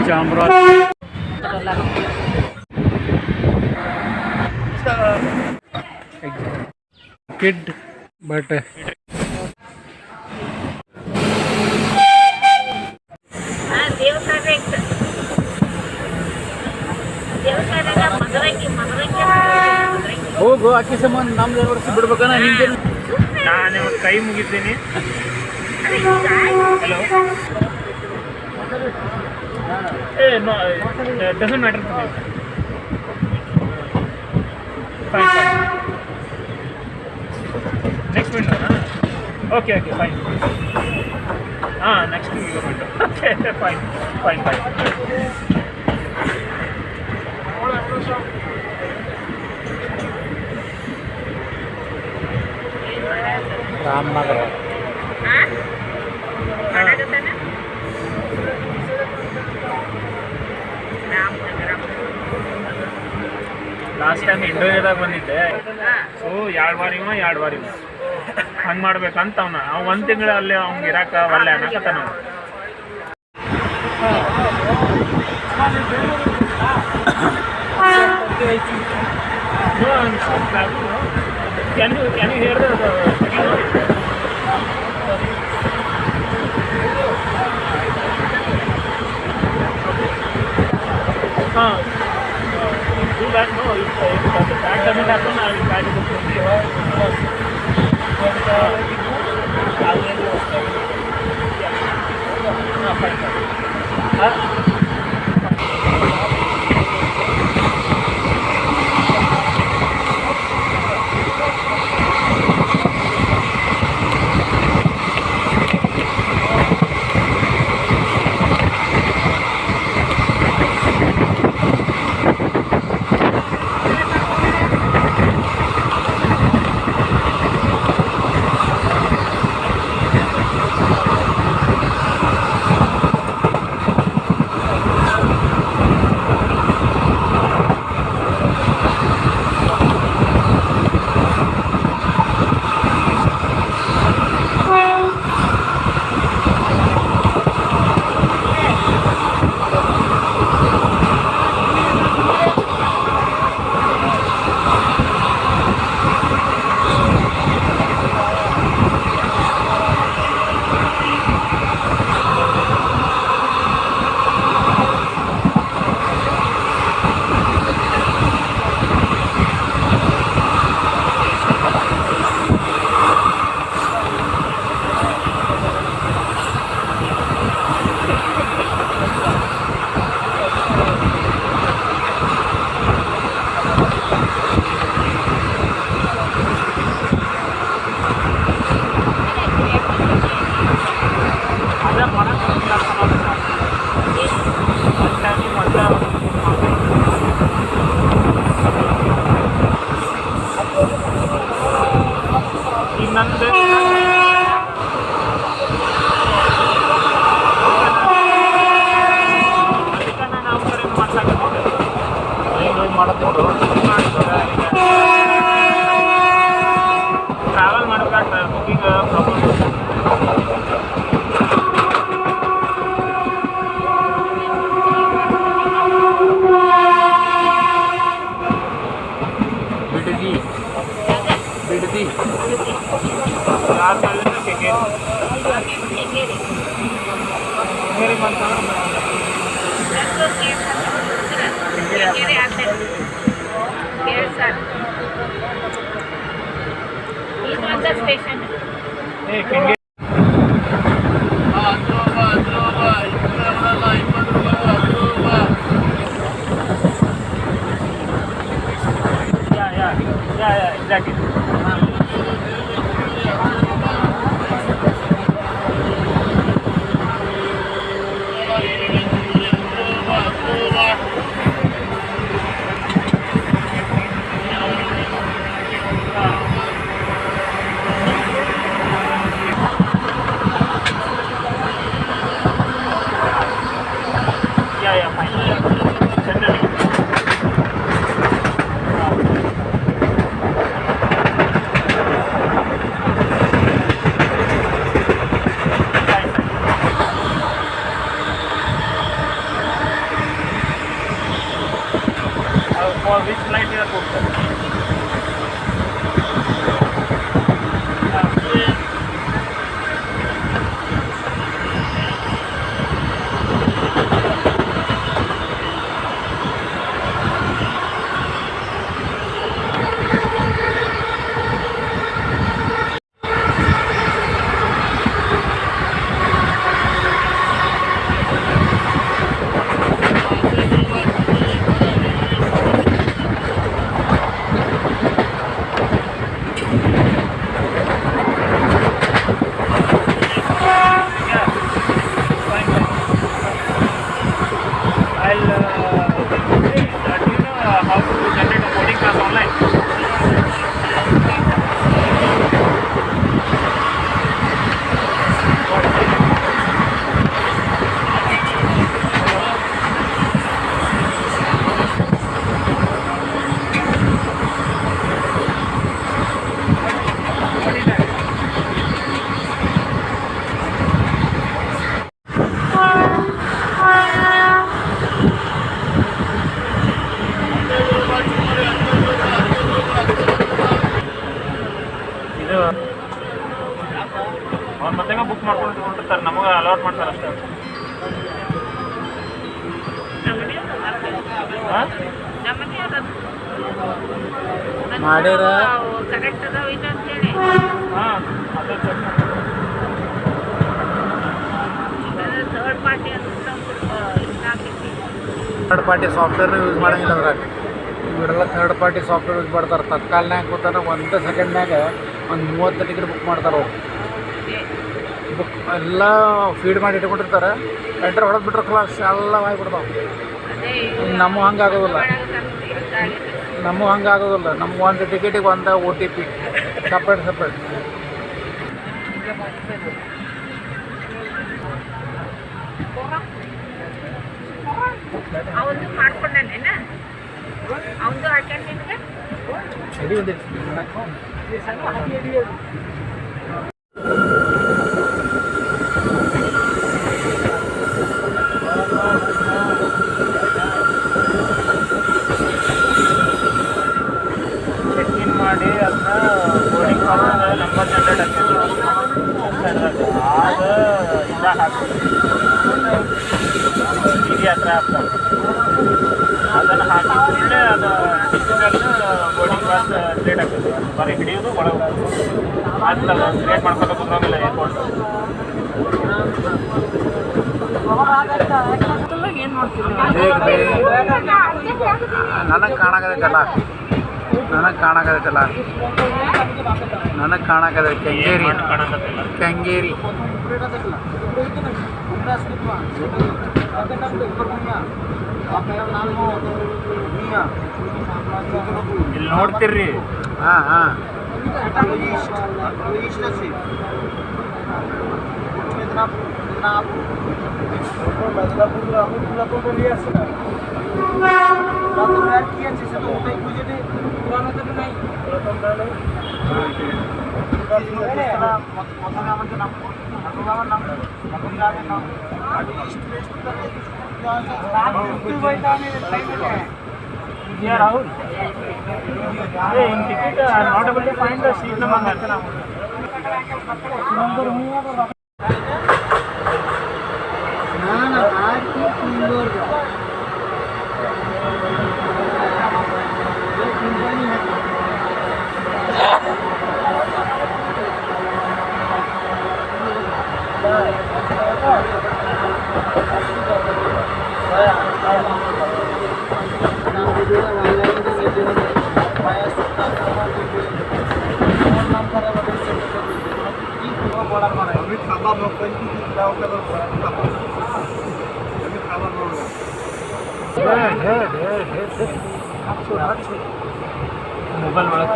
Chamraj kid but ಹೋಗು ಅಕ್ಕಿ ಸಂಬಂಧ ನಮ್ದು ವರ್ಷ ಬಿಡ್ಬೇಕನ್ನ ನಿಂಗೆ ನಾನು ಕೈ ಮುಗಿತೀನಿ. Hello no it doesn't matter to me. Fine. Next window okay fine next window okay fine Ramnagar last time ಇಂಡೋನೇದಾಗ ಬಂದಿದ್ದೆ. ಸೊ 2 ವಾರ ಹಂಗೆ ಮಾಡ್ಬೇಕಂತ ಅವ 1 ತಿಂಗಳು ಅಲ್ಲಿ ಅವ್ನಿಗೆ ಇರಾಕ ಒಳ್ಳೆ ಅನ್ನಕತ್ತಾನ. Can you hear the do that? No, if that doesn't happen, I will try to do travel ಮಾಡಬೇಕಾದ್ರೆ ಬುಕಿಂಗ್ ಪ್ರಾಬ್ಲಮ್. बिडदी यार पहले ना केके मेरे मन था केके आते केर sir is one the station ए केके yeah exactly ವಿಚ್ ಫ್ಲೈಟ್ ಇದೆ ಹೋಗ್ತಾರೆ. ಅವ್ರು ಮತ್ತೆ ಬುಕ್ ಮಾಡ್ಕೊಂಡು ಹೊಂಟಿರ್ತಾರೆ, ನಮಗೆ ಅಲೌಟ್ ಮಾಡ್ತಾರೆ ಅಷ್ಟೇ. ಮಾಡ್ಯಾರ ಹಾಂ ಅದೇ check third party software use ಮಾಡಂಗಿಲ್ಲ ಅದ್ರಾಗ. ಇವರೆಲ್ಲ ಥರ್ಡ್ ಪಾರ್ಟಿ ಸಾಫ್ಟ್ವೇರ್ ಯೂಸ್ ಮಾಡ್ತಾರೆ. ತತ್ಕಾಲ್ನಾಗ ಕೂತಾರ ಒಂದು ಸೆಕೆಂಡ್ನಾಗ ಒಂದು 30 ಟಿಕೆಟ್ ಬುಕ್ ಮಾಡ್ತಾರೆ. ಅವ್ರು ಬುಕ್ ಎಲ್ಲ ಫೀಡ್ ಮಾಡಿ ಇಟ್ಕೊಂಡಿರ್ತಾರೆ. ಎಂಟ್ರ್ ಹೊಡೆದ್ಬಿಟ್ರೆ ಕ್ಲಾಸ್ ಎಲ್ಲ ಆಗಿಬಿಡ್ತಾವೆ. ನಮ್ಮ ಹಂಗೆ ಆಗೋದಿಲ್ಲ, ನಮ್ಮ ಒಂದು ಟಿಕೆಟಿಗೆ ಒಂದು OTP ಸಪ್ರೇಟ್. ಅವನು ಮಾಡ್ಕೊಂಡೇನ ಅವನು ಹಾಕ್ಯಾನ ಚೆಕ್-ಇನ್ ಮಾಡಿ ಅದನ್ನ ಬೋರ್ಡಿಂಗ್ ಪಾಸ್ ನಂಬರ್ ಜನರೇಟ್ ಆಗ್ತದೆ. ಆಗ ಇದಾಗ ಹಾಕ್ತದೆ ಹತ್ರ ಆಗ್ತದೆ. ಅದನ್ನು ಹಾಕಿದ್ರೆ ಅದು ಡಿಜಿಟಲ್ ಬೋರ್ಡಿಂಗ್ ಪಾಸ್ ಕ್ರಿಯೇಟ್ ಆಗ್ತದೆ. ಬರೀ ಹಿಡಿಯೋದು ಒಳಗೆ ಆಗ್ತದೆ. ಕ್ರಿಯೇಟ್ ಮಾಡ್ಕೊಂಡು ಕುಂದ್ರಂಗಿಲ್ಲ ಏರ್ಪೋರ್ಟ್. ಏನು ಮಾಡ್ತೀವಿ ನನಗೆ ಕಾಣಾಕತ್ತೈತಲ್ಲ ಕೆಂಗೇರಿ ಇಲ್ಲಿ ನೋಡ್ತೀರ್ರಿ. ಹಾಂ Rahul, in ticket not able to find the seat number. Mobile ಒಳಗೆ